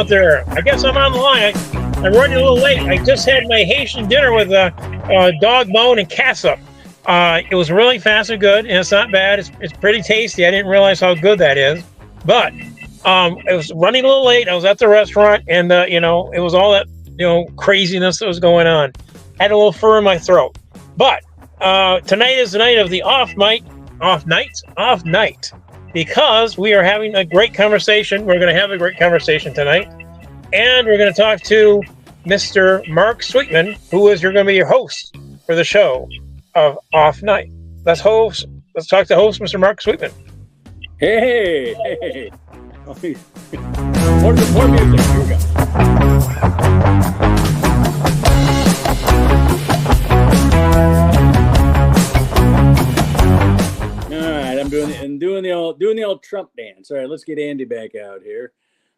out there. I guess I'm on the line. I'm running a little late. I just had my Haitian dinner with dog bone and catsup. It was really fast and good, and it's not bad. It's pretty tasty. I didn't realize how good that is. But it was running a little late. I was at the restaurant, and it was all that craziness that was going on. Had a little fur in my throat. But tonight is the night of the off night, because we are having a great conversation. We're going to have a great conversation tonight, and we're going to talk to Mr. Mark Sweetman, who is going to be your host for the show of Off Night. Let's talk to host Mr. Mark Sweetman. Hey. More music. Here we go. I'm doing the old Trump dance. All right, let's get Andy back out here.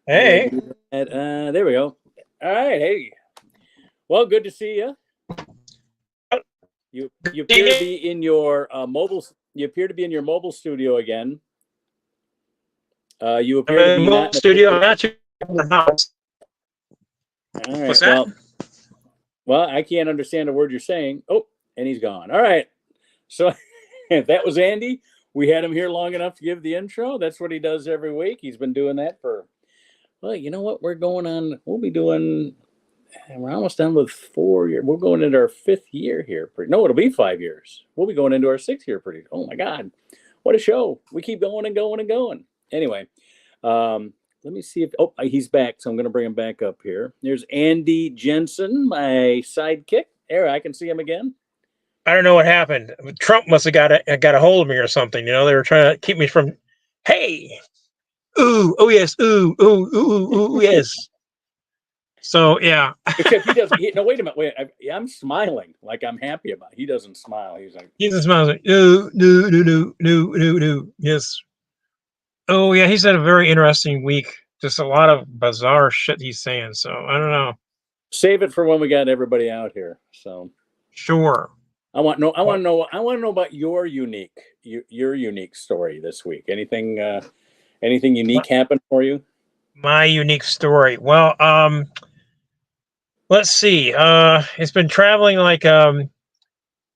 Hey. There we go. All right, hey. Well, good to see you. You appear to be in your mobile. You appear to be in your mobile studio again. You appear to be mobile studio. I'm not in the house. All right. What's that? Well, I can't understand a word you're saying. Oh, and he's gone. All right. So that was Andy. We had him here long enough to give the intro. That's what he does every week. He's been doing that for, well, you know what? We're going on. We'll be doing, we're almost done with 4 years. We're going into our 5th year here. No, it'll be 5 years. We'll be going into our 6th year pretty. Oh, my God. What a show. We keep going and going and going. Anyway, let me see if, he's back. So I'm going to bring him back up here. There's Andy Jensen, my sidekick. There, I can see him again. I don't know what happened. Trump must have got a hold of me or something. They were trying to keep me from, hey, ooh, oh yes, ooh, yes. So yeah. Except he doesn't. No, wait a minute. Wait, I'm smiling like I'm happy about it. He doesn't smile. He's like, he doesn't smile. Like, no. Yes. Oh yeah, he's had a very interesting week. Just a lot of bizarre shit he's saying. So I don't know. Save it for when we got everybody out here. So sure. I want to know about your unique story this week. Anything unique happened for you? My unique story. Well, let's see. It's been traveling like I've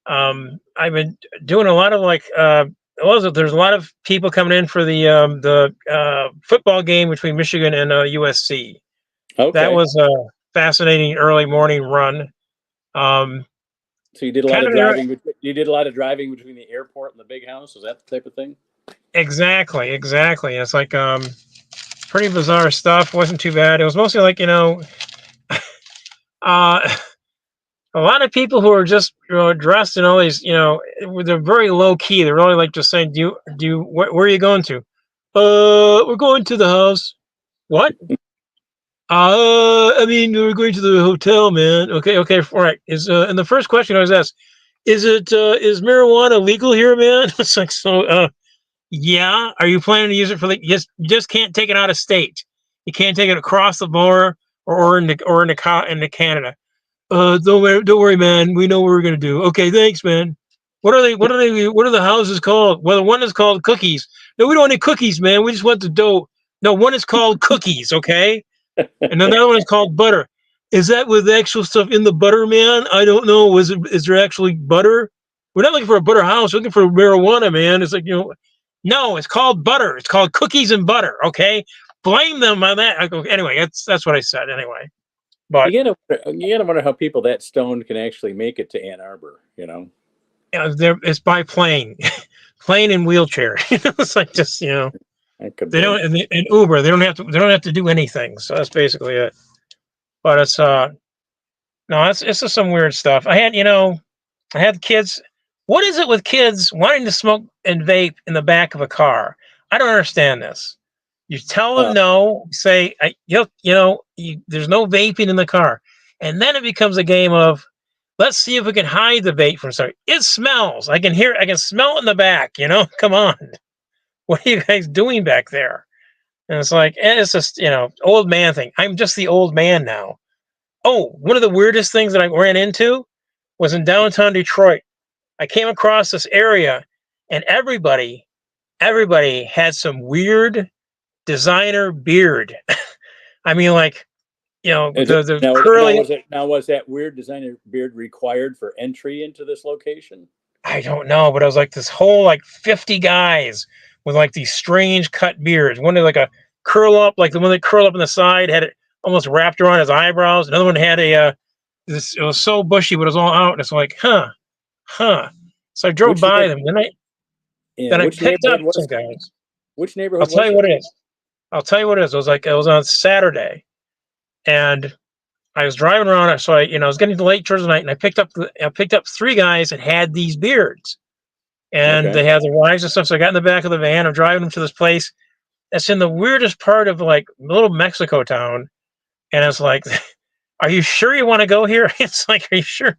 been doing a lot of like there's a lot of people coming in for the football game between Michigan and USC. Okay. That was a fascinating early morning run. So you did a lot of driving. You did a lot of driving between the airport and the big house. Is that the type of thing? Exactly. It's like pretty bizarre stuff. Wasn't too bad. It was mostly like a lot of people who are just dressed in all these they're very low key. They're really like just saying, where are you going to? We're going to the house. What? I mean, we're going to the hotel, man. Okay, all right. And the first question I was asked, is marijuana legal here, man? It's like, so, yeah. Are you planning to use it for you just can't take it out of state. You can't take it across the border or into Canada. Don't worry, man. We know what we're gonna do. Okay, thanks, man. What are the houses called? Well, one is called Cookies. No, we don't need cookies, man. We just want the dough. No, one is called Cookies, okay? And another one is called Butter. Is that with the actual stuff in the butter, man? I don't know. Is there actually butter? We're not looking for a butter house. We're looking for marijuana, man. It's like, no, it's called Butter. It's called Cookies and Butter, okay? Blame them on that. I go, anyway, that's what I said anyway. But you gotta wonder how people that stoned can actually make it to Ann Arbor, it's by plane, plane and wheelchair. It's like just they don't in Uber. They don't have to do anything. So that's basically it. But it's it's just some weird stuff. I had kids. What is it with kids wanting to smoke and vape in the back of a car? I don't understand this. You tell them no, say, there's no vaping in the car. And then it becomes a game of, let's see if we can hide the vape from somebody. It smells. I can smell it in the back, come on. What are you guys doing back there? And it's like, it's just, old man thing. I'm just the old man now. Oh, one of the weirdest things that I ran into was in downtown Detroit. I came across this area and everybody had some weird designer beard. I mean, like, the now, curly. Was that weird designer beard required for entry into this location? I don't know, but it was like this whole like 50 guys with like these strange cut beards. One had like a curl up, like the one that curled up on the side had it almost wrapped around his eyebrows. Another one had it was so bushy, but it was all out. And it's like, huh. So I drove by them. Then I Which picked up neighborhood was some guys. Which I'll neighborhood tell was you what it is. I'll tell you what it is. It was on Saturday, and I was driving around. So I was getting late towards the night, and I picked up 3 guys that had these beards, and Okay. they had their wives and stuff. So I got in the back of the van. I'm driving them to this place that's in the weirdest part of like little Mexico town, and it's like, are you sure you want to go here? It's like, are you sure?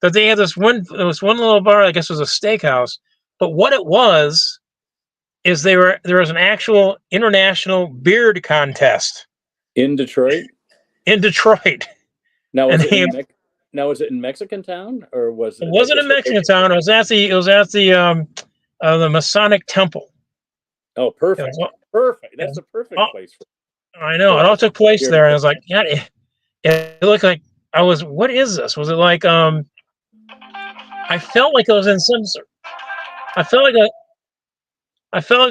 But they had this one little bar. I guess it was a steakhouse. But what it was is there was an actual international beard contest in Detroit. In Detroit. Now was it in Mexican Town, or was it? It wasn't in Mexican Town. It was at the Masonic Temple. Oh, perfect! Perfect. That's a perfect place for it. I know. It all took place there, and I was like, yeah, it looked like I was. What is this? Was it like I felt like I was in some. I felt like it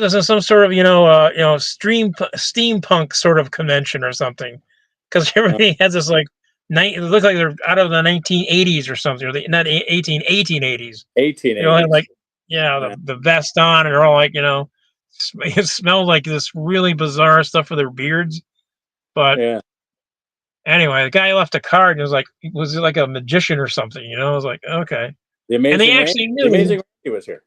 was in some sort of steampunk sort of convention or something, because everybody has this like it looked like they're out of the 1980s or something, or not 1880s. 1880s. They all had like the vest on, and they're all like it smelled like this really bizarre stuff for their beards. But anyway, the guy left a card and was it like a magician or something? I was like, okay. The amazing he was here.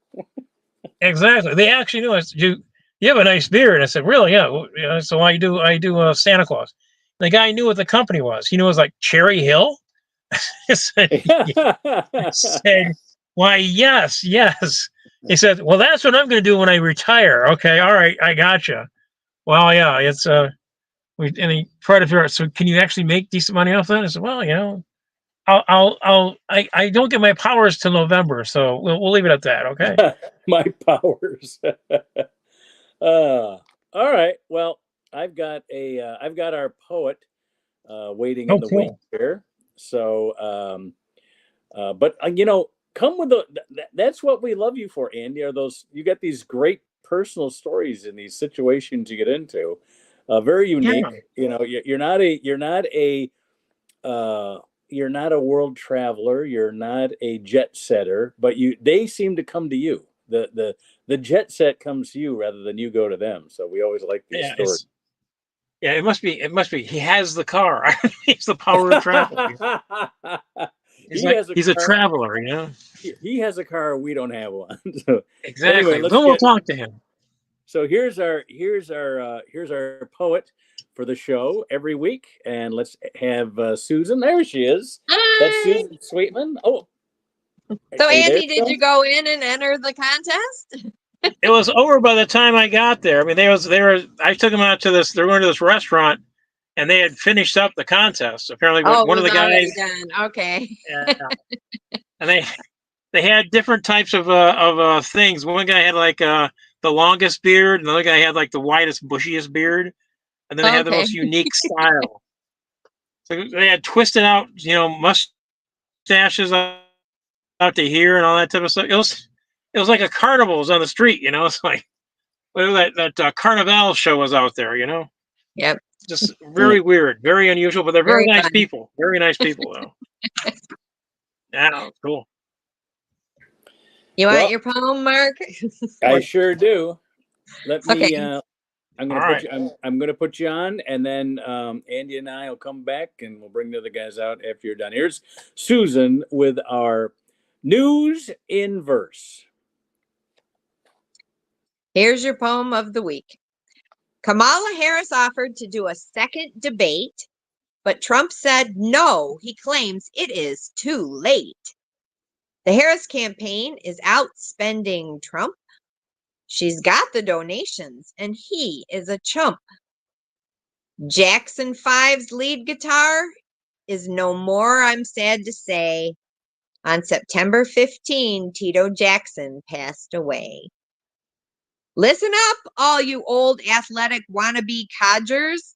Exactly. They actually knew. I said, you have a nice beard. And I said, really? Yeah. So I do Santa Claus. And the guy knew what the company was. He knew it was like Cherry Hill. I said, why, yes. He said, well, that's what I'm going to do when I retire. Okay. All right. I gotcha. Well, yeah, it's, and he tried to figure out, so can you actually make decent money off that? I said, well, I don't get my powers till November, so we'll leave it at that. Okay. My powers. All right. Well, I've got our poet waiting in the wing here. So, but come with that's what we love you for, Andy. You got these great personal stories in these situations you get into. Very unique. Yeah. You're not a world traveler. You're not a jet setter, but they seem to come to you. The jet set comes to you rather than you go to them. So we always like these stories. Yeah, it must be. He has the car. He's the power of travel. He's a traveler, He has a car. We don't have one. So, exactly. Anyway, we'll talk to him. So here's our poet for the show every week, and let's have Susan. There she is. Hi. That's Susan Sweetman. Oh, so Andy, did you go in and enter the contest? It was over by the time I got there. I mean, I took them out to this. They were going to this restaurant, and they had finished up the contest. Apparently, one of the guys. Done. Okay. Yeah. And they had different types of things. One guy had like the longest beard, another guy had like the widest, bushiest beard, and then they had the most unique style. So they had twisted out, mustaches out to here and all that type of stuff. It was like a carnival was on the street, It's like that Carnival show was out there, Yep. Just very weird, very unusual, but they're very nice fun. People. Very nice people, though. Yeah, cool. You want your poem, Mark? I sure do. Let me. I'm gonna put you on, and then Andy and I will come back, and we'll bring the other guys out after you're done. Here's Susan with our news in verse. Here's your poem of the week. Kamala Harris offered to do a second debate, but Trump said no. He claims it is too late. The Harris campaign is outspending Trump. She's got the donations, and he is a chump. Jackson 5's lead guitar is no more, I'm sad to say. On September 15, Tito Jackson passed away. Listen up, all you old athletic wannabe codgers.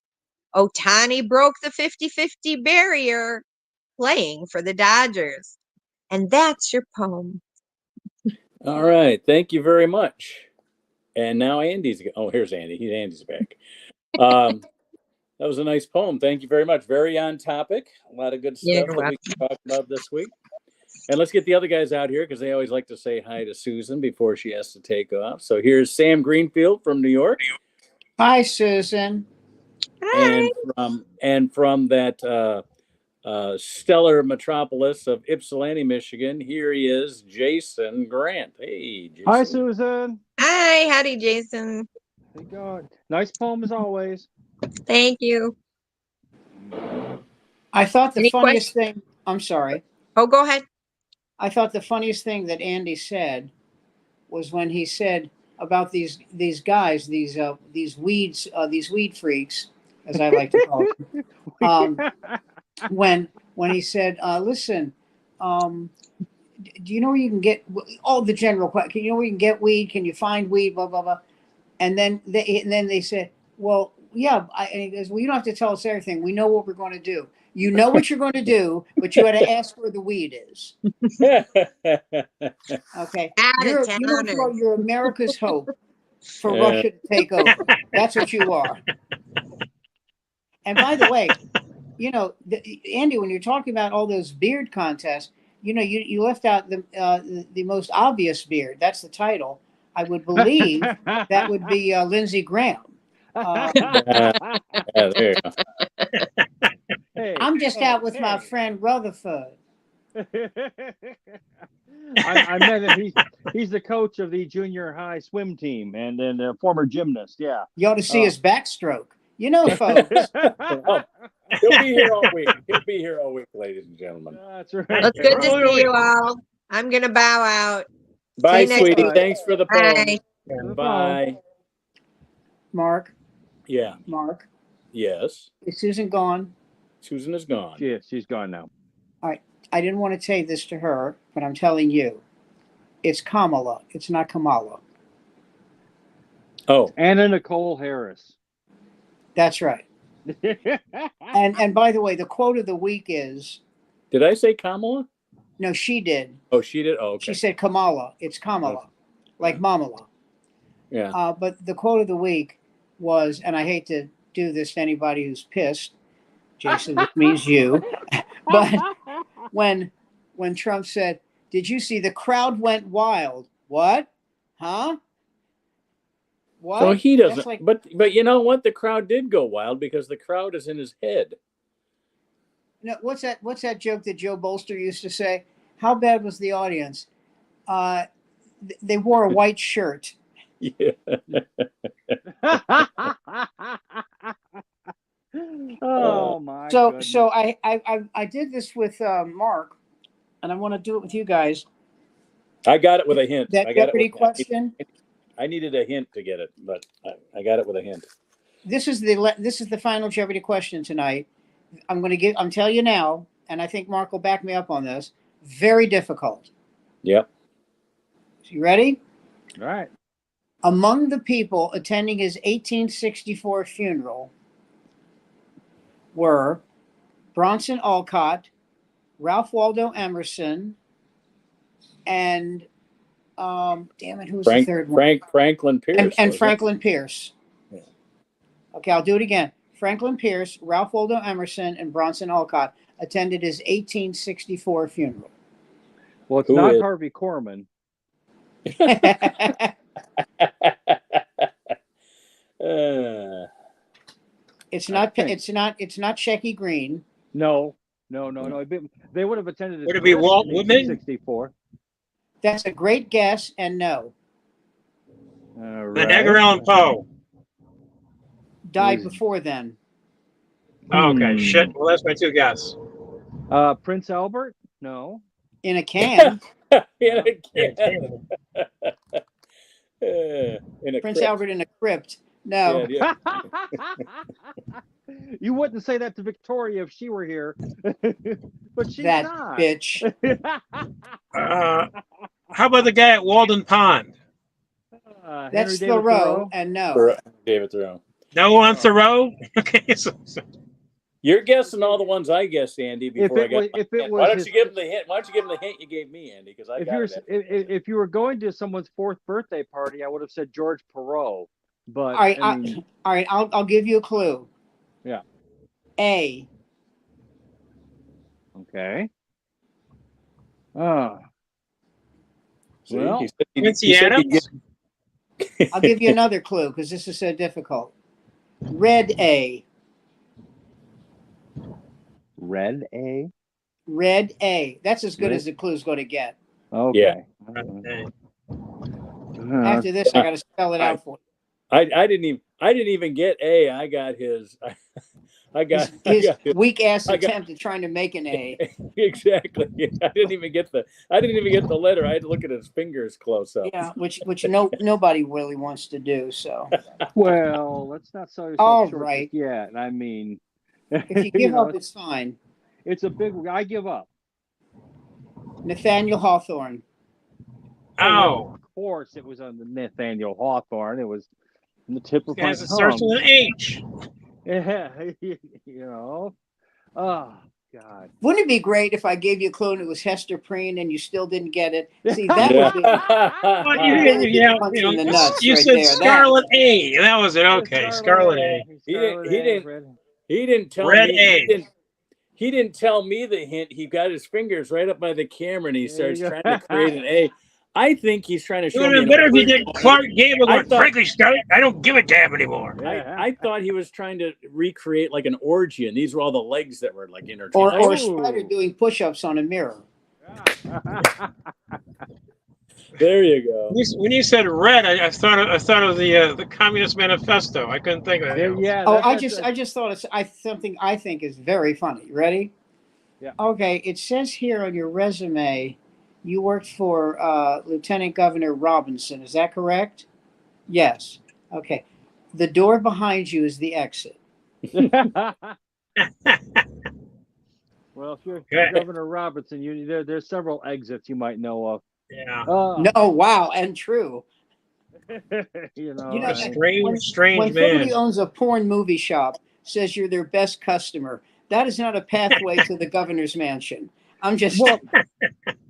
Ohtani broke the 50-50 barrier playing for the Dodgers. And that's your poem. All right. Thank you very much. And now Andy's. Oh, here's Andy. Andy's back. That was a nice poem. Thank you very much. Very on topic. A lot of good stuff that we can talk about this week. And let's get the other guys out here because they always like to say hi to Susan before she has to take off. So here's Sam Greenfield from New York. Hi, Susan. Hi. And from that stellar metropolis of Ypsilanti, Michigan, here he is, Jason Grant. Hey, Jason. Hi, Susan. Hi, howdy, Jason. Hey, God. Nice poem as always. Thank you. I thought the funniest thing. I'm sorry. Oh, go ahead. I thought the funniest thing that Andy said was when he said about these guys, these weed freaks, as I like to call them. When he said, "Listen, do you know where you can get all the general question? You know where you can get weed? Can you find weed? Blah blah blah." And then they said, "Well, yeah." And he goes, "Well, you don't have to tell us everything. We know what we're going to do. You know what you're going to do, but you had to ask where the weed is." Okay, you're America's hope for Russia to take over. That's what you are. And by the way, you know, Andy, when you're talking about all those beard contests, you know, you left out the most obvious beard. That's the title. I would believe that would be Lindsey Graham. There you go. Hey, I'm just out with my friend Rutherford. I meant that he's the coach of the junior high swim team and then a former gymnast. Yeah. You ought to see his backstroke. You know, folks. He'll be here all week. He'll be here all week, ladies and gentlemen. That's right. Well, it's good to see you all. I'm going to bow out. Bye, sweetie. Thanks for the poem. Bye. Bye. Mark. Yeah. Mark. Yes. Is Susan gone? Susan is gone. She's gone now. All right. I didn't want to say this to her, but I'm telling you. It's Kamala. It's not Kamala. Oh. Anna Nicole Harris. That's right. And by the way, the quote of the week is. Did I say Kamala? No, she did. Oh, she did? Oh, okay. She said Kamala. It's Kamala. Like Mamala. Yeah. But the quote of the week was, and I hate to do this to anybody who's pissed, Jason, this means you. But when Trump said, "Did you see the crowd went wild?" What? Huh? What? So he doesn't. Like, but you know what? The crowd did go wild because the crowd is in his head. No, what's that joke that Joe Bolster used to say? How bad was the audience? They wore a white shirt. Yeah. Oh my. So I did this with Mark, and I want to do it with you guys. I got it with a hint. That Jeopardy question. I needed a hint to get it, but I got it with a hint. This is the final Jeopardy question tonight. I'm telling you now, and I think Mark will back me up on this. Very difficult. Yep. You ready? All right. Among the people attending his 1864 funeral were Bronson Alcott, Ralph Waldo Emerson, and who's the third one? Franklin Pierce. And Franklin Pierce. Yeah. Okay, I'll do it again. Franklin Pierce, Ralph Waldo Emerson, and Bronson Alcott attended his 1864 funeral. Well, it's not Harvey Korman. It's not Shecky Green. No. They would have attended. Would it be Walt Whitman? 64. That's a great guess, and no. All right. And Edgar Allan Poe died before then. Oh, okay, shit. Well, that's my two guesses. Prince Albert? No. In a can. In a can. Prince Albert in a crypt. No. Yeah. You wouldn't say that to Victoria if she were here. But she's that not. Bitch. How about the guy at Walden Pond? That's Thoreau, and no. David Thoreau. No on Thoreau. Okay. You're guessing all the ones I guessed, Andy. Before I got, why don't you give him the hint? Why don't you give him the hint you gave me, Andy? Because if you were going to someone's 4th birthday party, I would have said George Perot. But All right, all right. I'll give you a clue. Yeah. A. Okay. Oh. See, Well, Quincy Adams. I'll give you another clue because this is so difficult. Red A. Red A. Red A. That's as good as the clue's going to get. Okay. Okay. After this, I got to spell it out for you. I didn't even get A. I got his. I got his weak ass attempt at trying to make an A. Exactly. I didn't even get the letter. I had to look at his fingers close up. Yeah, which nobody really wants to do. So. Well, let's not sell yourself all short right. yet. I mean, if you give up, it's fine. It's a big. I give up. Nathaniel Hawthorne. Oh, of course, it was on the Nathaniel Hawthorne. It was in the tip of my tongue. It starts with an H. Yeah, you know. Oh God! Wouldn't it be great if I gave you a clue and it was Hester Prynne and you still didn't get it? See, that would be. You said Scarlet A. That was it. Okay, Scarlet A. He didn't tell Red me. A. He didn't tell me the hint. He got his fingers right up by the camera and he starts trying to create an A. I think he's trying to show me. Better if you did Clark Gable. Frankly, Scott, I don't give a damn anymore. I thought he was trying to recreate like an orgy, and these were all the legs that were like interchanged. Or a spider doing push-ups on a mirror. There you go. When you said red, I thought of the Communist Manifesto. I couldn't think of it. Yeah. Oh, I just thought it's something I think is very funny. Ready? Yeah. Okay. It says here on your resume, you worked for Lieutenant Governor Robinson. Is that correct? Yes. Okay. The door behind you is the exit. Well, if you're Governor Robinson, there's several exits you might know of. Yeah. No, wow, and true. Strange when man. somebody owns a porn movie shop, says you're their best customer, that is not a pathway to the governor's mansion. I'm just.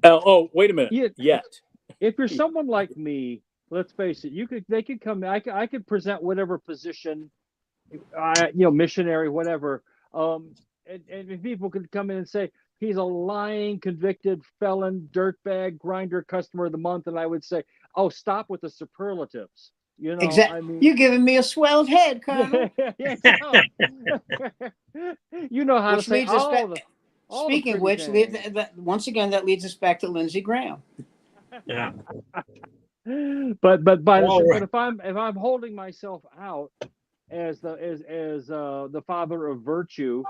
Oh, wait a minute. Yet, if you're someone like me, let's face it, they could come. I could present whatever position, missionary, whatever. And people could come in and say he's a lying, convicted felon, dirtbag, grinder, customer of the month, and I would say, oh, stop with the superlatives. Exactly. I mean, you're giving me a swelled head, Colonel. You know how to say Speaking of which, once again, that leads us back to Lindsey Graham. Yeah. But if I'm holding myself out as the father of virtue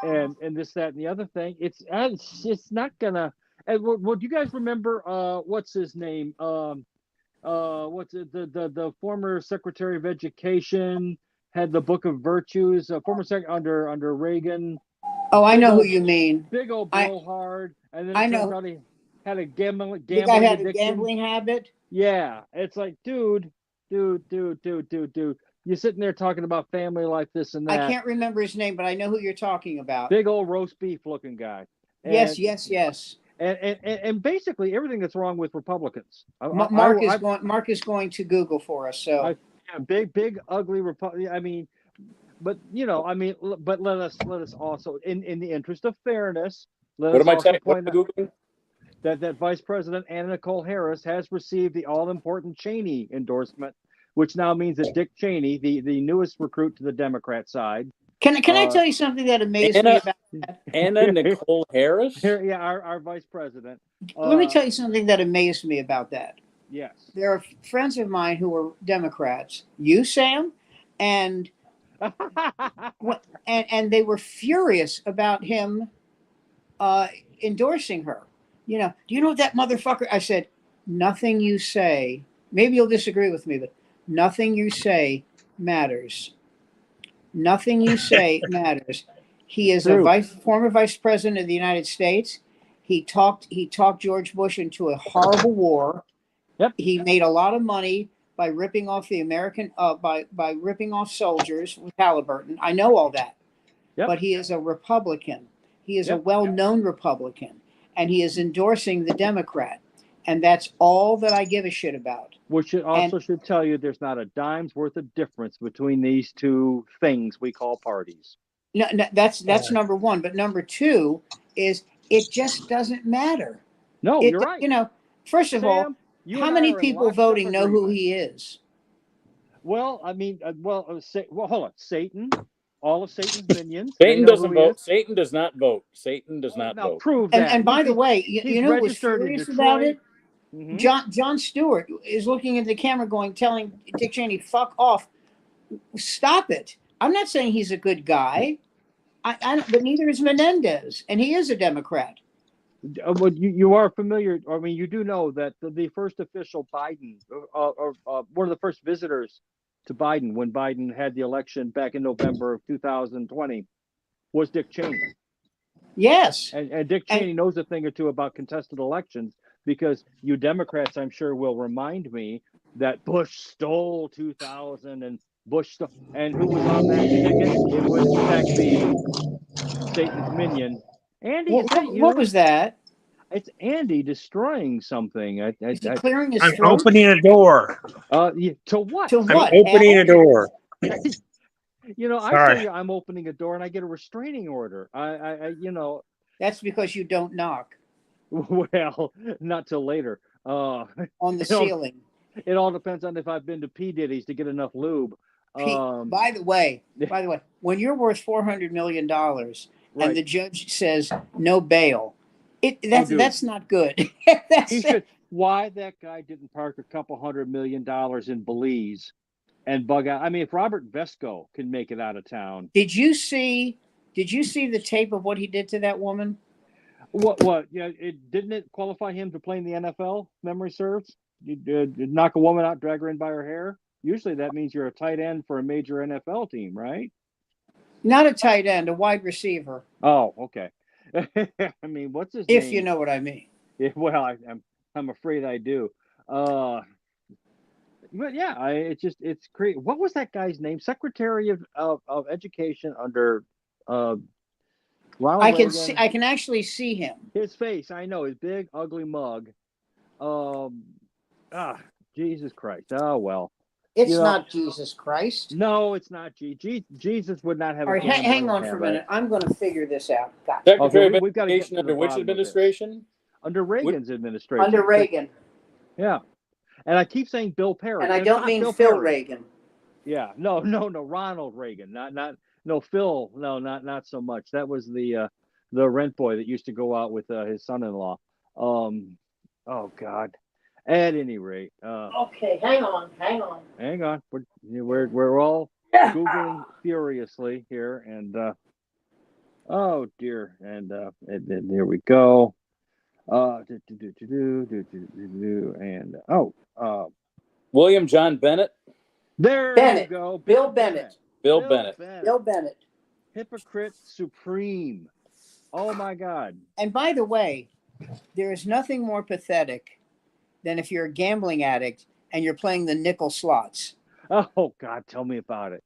and this, that, and the other thing, it's not gonna. And do you guys remember what's his name? What's it, the former Secretary of Education had the Book of Virtues, former under Reagan. Oh, I know who you mean. Big old blowhard, and then I know he had a gambling guy had addiction. a gambling habit. Yeah, it's like, dude. You're sitting there talking about family life, this and that. I can't remember his name, but I know who you're talking about. Big old roast beef looking guy. And, yes. And basically everything that's wrong with Republicans. Mark is going to Google for us. So big ugly Republican. I mean, but but let us also, in the interest of fairness, point out that Vice President Anna Nicole Harris has received the all-important Cheney endorsement, which now means that Dick Cheney, the newest recruit to the Democrat side. Can I tell you something that amazed me about that? Anna Nicole Harris? Yeah, our vice president. Let me tell you something that amazed me about that. Yes. There are friends of mine who are Democrats. You, Sam, and they were furious about him endorsing her. Do you know what that motherfucker? I said, nothing you say. Maybe you'll disagree with me, but nothing you say matters. Nothing you say matters. He is a former vice president of the United States. He talked George Bush into a horrible war. Yep. He made a lot of money by ripping off the American by ripping off soldiers with Halliburton. I know all that. Yep. But he is a Republican. He is a Yep. well-known Republican, and he is endorsing the Democrat. And that's all that I give a shit about. Which should tell you there's not a dime's worth of difference between these two things we call parties. No, that's number one. But number two is it just doesn't matter. No, you're right. You know, first of all, how many people voting know who he is? Well, I mean, hold on. Satan, all of Satan's minions. Satan doesn't vote. Satan does not vote. Satan does not vote. Prove that. And by the way, you know what's furious about it? Mm-hmm. Jon Stewart is looking at the camera telling Dick Cheney, fuck off. Stop it. I'm not saying he's a good guy. But neither is Menendez, and he is a Democrat. Well, you are familiar. I mean, you do know that the first official Biden, one of the first visitors to Biden when Biden had the election back in November of 2020 was Dick Cheney. Yes. And Dick Cheney knows a thing or two about contested elections, because you Democrats, I'm sure, will remind me that Bush stole 2000 and and who was on that ticket? It would in fact be Satan's minion. Andy, what was that? It's Andy destroying something. Is he clearing his I'm throat? opening a door. To what? To I'm what? opening a door. You know, I Sorry. tell you, I'm opening a door and I get a restraining order. That's because you don't knock Well, not till later. on the ceiling. It all depends on if I've been to P. Diddy's to get enough lube. By the way, when you're worth $400 million Right. and the judge says no bail, that's not good. Why that guy didn't park a couple $100 million in Belize and bug out? I mean, if Robert Vesco can make it out of town. Did you see the tape of what he did to that woman? What? Yeah, didn't it qualify him to play in the NFL? Memory serves. You knock a woman out, drag her in by her hair. Usually that means you're a tight end for a major NFL team, right? Not a tight end, a wide receiver. Oh, okay. I mean, what's his name? If you know what I mean. Yeah, well, I'm afraid I do. But yeah, it's great. What was that guy's name? Secretary of Education under Ronald Reagan. I can actually see him. His face, I know, his big ugly mug. Jesus Christ. Oh well. It's not Jesus Christ. No, it's not. Jesus would not have. All right, hang on for a minute. I'm going to figure this out. Secretary of Education under which administration? Under Reagan's administration. Under Reagan. Yeah, and I keep saying Bill Perry, and I don't mean Phil Reagan. Yeah, no, Ronald Reagan, not Phil, no, not so much. That was the rent boy that used to go out with his son-in-law. Oh God. At any rate, okay, hang on. We're all Googling furiously here, and oh dear, and here we go. William John Bennett. There you go. Bill Bennett. Bill Bennett. Bill Bennett. Hypocrite supreme. Oh my God. And by the way, there is nothing more pathetic than if you're a gambling addict and you're playing the nickel slots. Oh God, tell me about it.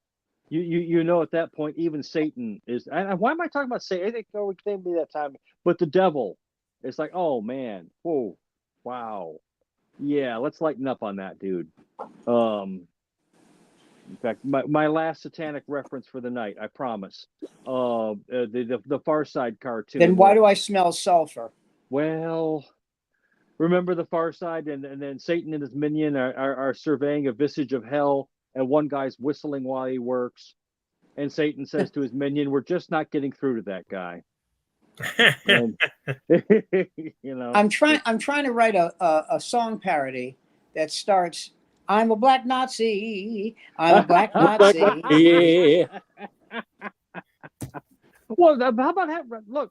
You know, at that point, even Satan is. And why am I talking about Satan? I think it can't be that time. But the devil, it's like, oh man, whoa, wow, yeah. Let's lighten up on that, dude. In fact, my last satanic reference for the night, I promise. The Far Side cartoon. Then why do I smell sulfur? Well, remember the Far Side, and then Satan and his minion are surveying a visage of hell, and one guy's whistling while he works, and Satan says to his minion, "We're just not getting through to that guy." And, you know, I'm trying to write a song parody that starts, "I'm a black Nazi. I'm a black Nazi." Yeah. Well, how about that? Look.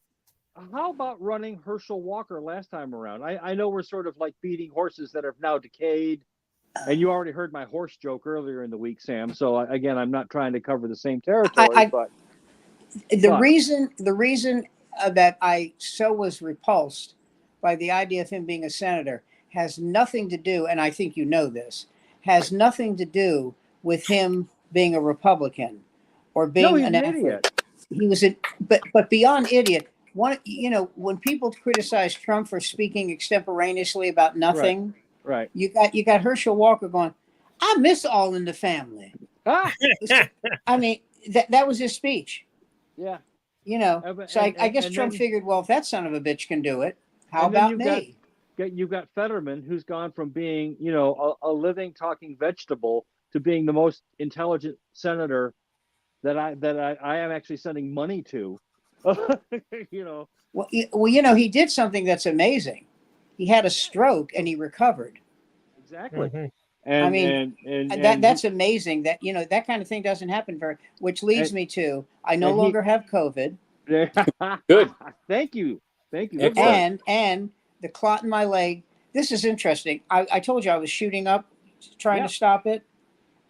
How about running Herschel Walker last time around? I know we're sort of like beating horses that have now decayed, and you already heard my horse joke earlier in the week, Sam. So again, I'm not trying to cover the same territory, but the reason that I so was repulsed by the idea of him being a senator has nothing to do, and I think you know this, has nothing to do with him being a Republican or being he's an an athlete. idiot. He was but beyond idiot. One, when people criticize Trump for speaking extemporaneously about nothing, Right. you got Herschel Walker going, "I miss All in the Family." Ah, I mean, that was his speech. yeah. So I guess and Trump then, figured, well, if that son of a bitch can do it, how and then about me? You've got Fetterman, who's gone from being, a living, talking vegetable to being the most intelligent senator that I am actually sending money to. Well, he did something that's amazing. He had a stroke and he recovered. Exactly. Mhm. And I mean, that's amazing. That that kind of thing doesn't happen which leads me to I no longer have COVID. Good. Thank you. Excellent. And the clot in my leg. This is interesting. I told you I was shooting up, trying to stop it,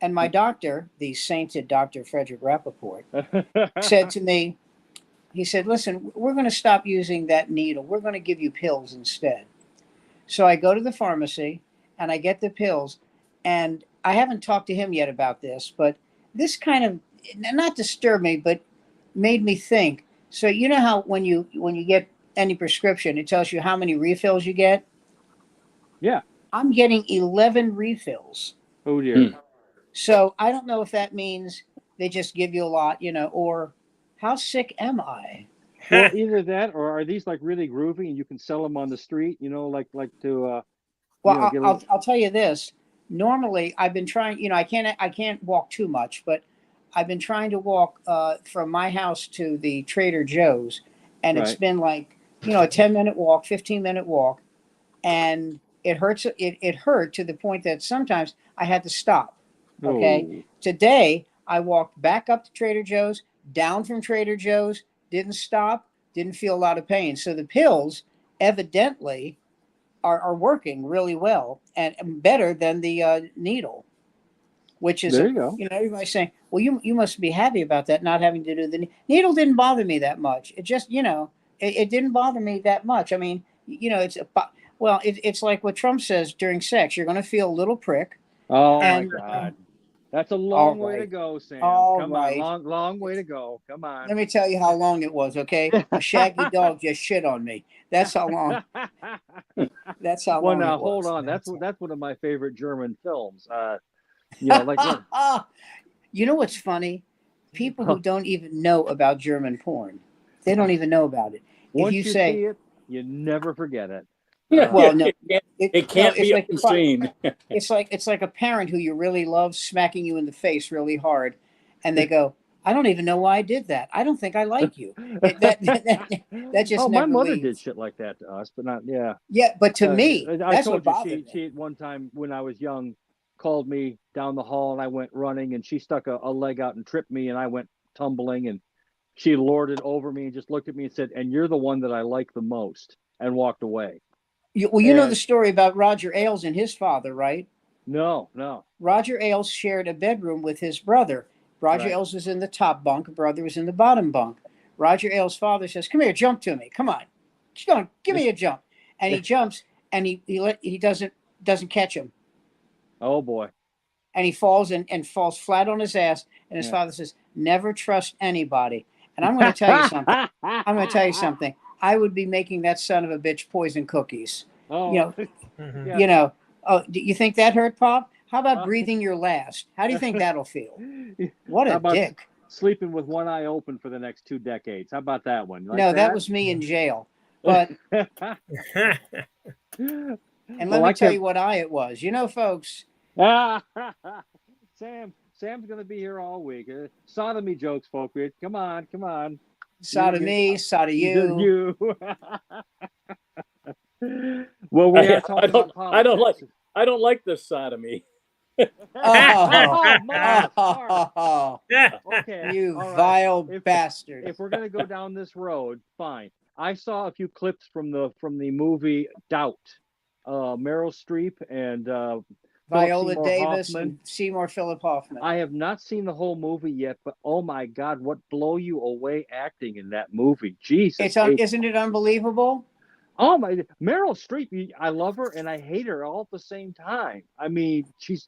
and my doctor, the sainted Dr. Frederick Rappaport, said to me, he said, "Listen, we're going to stop using that needle. We're going to give you pills instead." So I go to the pharmacy and I get the pills, and I haven't talked to him yet about this, but this kind of not disturbed me, but made me think. So you know how when you get any prescription, it tells you how many refills you get? Yeah. I'm getting 11 refills. Oh dear. So I don't know if that means they just give you a lot, or how sick am I? Well, either that or are these like really groovy and you can sell them on the street, like to Well, get a I'll tell you this. Normally, I've been trying. I can't walk too much, but I've been trying to walk from my house to the Trader Joe's, and it's right. been like a 10-minute walk, 15-minute walk, and it hurts. It hurt to the point that sometimes I had to stop. Okay. Oh. Today, I walked back up to Trader Joe's, down from Trader Joe's, didn't stop, didn't feel a lot of pain. So the pills evidently are working really well and better than the needle, which is There you go. everybody's saying, well, you must be happy about that, not having to do the needle. Didn't bother me that much. It just it didn't bother me that much. I mean, it's like what Trump says during sex. You're going to feel a little prick. Oh and, my God. That's a long way to go, Sam. Come on, long way to go. Come on. Let me tell you how long it was, okay? A shaggy dog just shit on me. That's how long. That's how long. Well, now it was. hold on. That's one of my favorite German films. Like you know what's funny? People who don't even know about German porn, they don't even know about it. Once If you say see it, you never forget it. Well, no, it can't be like unseen. It's like a parent who you really love smacking you in the face really hard, and they go, "I don't even know why I did that. I don't think I like you." That just my never mother leaves. did shit like that to us, but not yeah. Yeah, but to me, I that's told what you bothered me. she one time when I was young called me down the hall and I went running and she stuck a leg out and tripped me and I went tumbling and she lorded over me and just looked at me and said, "And you're the one that I like the most," and walked away. You know the story about Roger Ailes and his father, right? No. Roger Ailes shared a bedroom with his brother. Roger Ailes was in the top bunk, brother was in the bottom bunk. Roger Ailes' father says, "Come here, jump to me. Come on. Give me a jump." And he jumps and he doesn't catch him. Oh boy. And he falls and falls flat on his ass. And his father says, "Never trust anybody." And I'm going to tell you something. I would be making that son of a bitch poison cookies. Oh. Oh, do you think that hurt, Pop? How about breathing your last? How do you think that'll feel? What a dick. Sleeping with one eye open for the next 2 decades. How about that one? Like that was me in jail. But and let me tell you what eye it was. Folks. Sam's going to be here all week. Sodomy jokes, folks. Come on. Sodomy, you. Well, we have talked about politics. I don't like this sodomy. Okay. You vile bastard. If we're gonna go down this road, fine. I saw a few clips from the movie Doubt. Meryl Streep and Viola Davis and Seymour Philip Hoffman. I have not seen the whole movie yet, but oh my God, what blow you away acting in that movie. Jesus. Isn't it unbelievable? Oh my, Meryl Streep, I love her and I hate her all at the same time. I mean, she's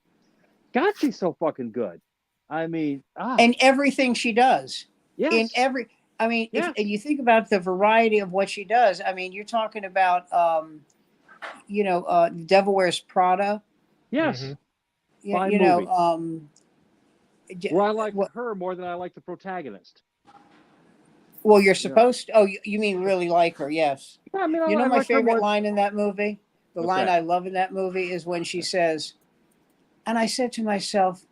God, she's so fucking good. I mean, and everything she does. yes. In every, I mean, Yes. if you think about the variety of what she does, I mean, you're talking about, Devil Wears Prada. Yes. Mm-hmm. Fine You movie. know, Where I like her more than I like the protagonist. well, you're supposed to. Oh, you mean really like her? Yes. Yeah, I mean, You know, I my like her favorite more. line in that movie, the What's line that? I love in that movie is when she says, and I said to myself,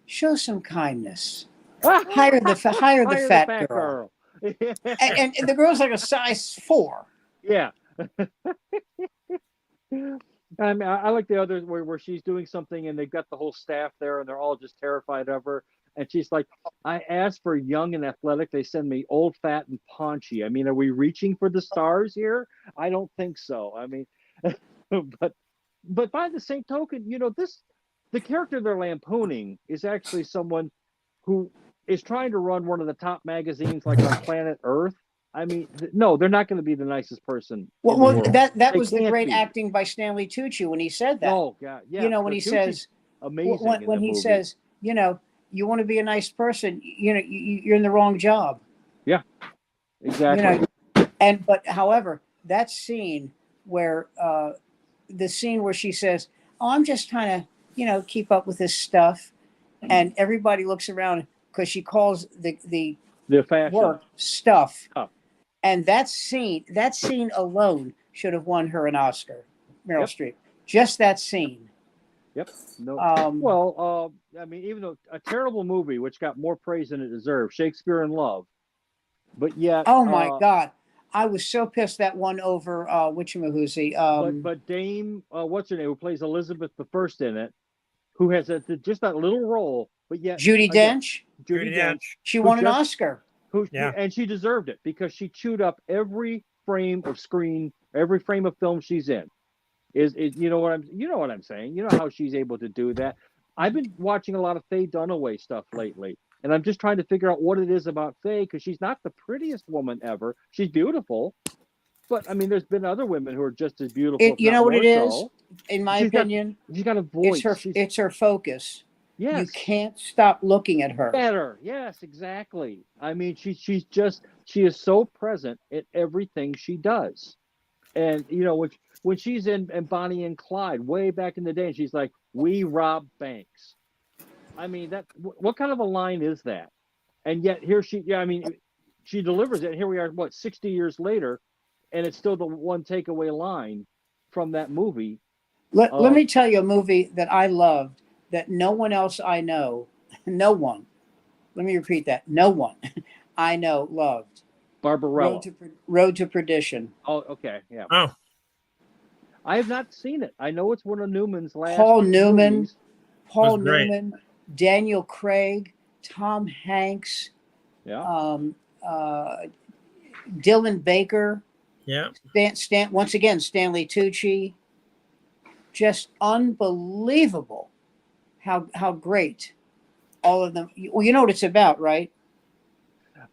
show some kindness. Hire the fat girl. and the girl's like a size 4. Yeah. I mean, I like the others where she's doing something and they've got the whole staff there and they're all just terrified of her. And she's like, I asked for young and athletic. They send me old, fat, and paunchy. I mean, are we reaching for the stars here? I don't think so. I mean, but by the same token, the character they're lampooning is actually someone who is trying to run one of the top magazines like on planet Earth. I mean, no, they're not going to be the nicest person. Well, that They was the can't great be. acting by Stanley Tucci when he said that. Oh God, yeah. You know, when he Tucci's says amazing when he movie. says, you want to be a nice person, you're in the wrong job. Yeah, exactly. But however, that scene where the scene where she says, "Oh, I'm just trying to, keep up with this stuff," and everybody looks around because she calls the fashion work stuff. Oh. And that scene alone should have won her an Oscar, Meryl Streep. Just that scene. Yep. No. I mean, even though a terrible movie, which got more praise than it deserved, Shakespeare in Love, but yet. Oh my God, I was so pissed that won over whatchamahoozy. But Dame, what's her name, who plays Elizabeth I in it, who has just that little role, but yet Judi Dench. Judi Dench. She won an Oscar. And she deserved it because she chewed up every frame of screen, every frame of film she's in. Is you know what I'm saying? You know how she's able to do that. I've been watching a lot of Faye Dunaway stuff lately, and I'm just trying to figure out what it is about Faye because she's not the prettiest woman ever. She's beautiful, but I mean, there's been other women who are just as beautiful. You know what it is, in my opinion? She's got a voice. It's her focus. Yes. You can't stop looking at her. Better. Yes, exactly. I mean, she is so present in everything she does. And, when she's in Bonnie and Clyde way back in the day, and she's like, we rob banks. I mean, what kind of a line is that? And yet here she delivers it. And here we are, 60 years later, and it's still the one takeaway line from that movie. Let me tell you a movie that I loved that no one else I know, let me repeat that, no one I know loved. Barbarella. Road to Perdition. Oh, okay, yeah. Oh. I have not seen it. I know it's one of Newman's last Paul Newman, movies. Daniel Craig, Tom Hanks, yeah, Dylan Baker, yeah. Once again, Stanley Tucci. Just unbelievable how great all of them. Well, you know what it's about, right?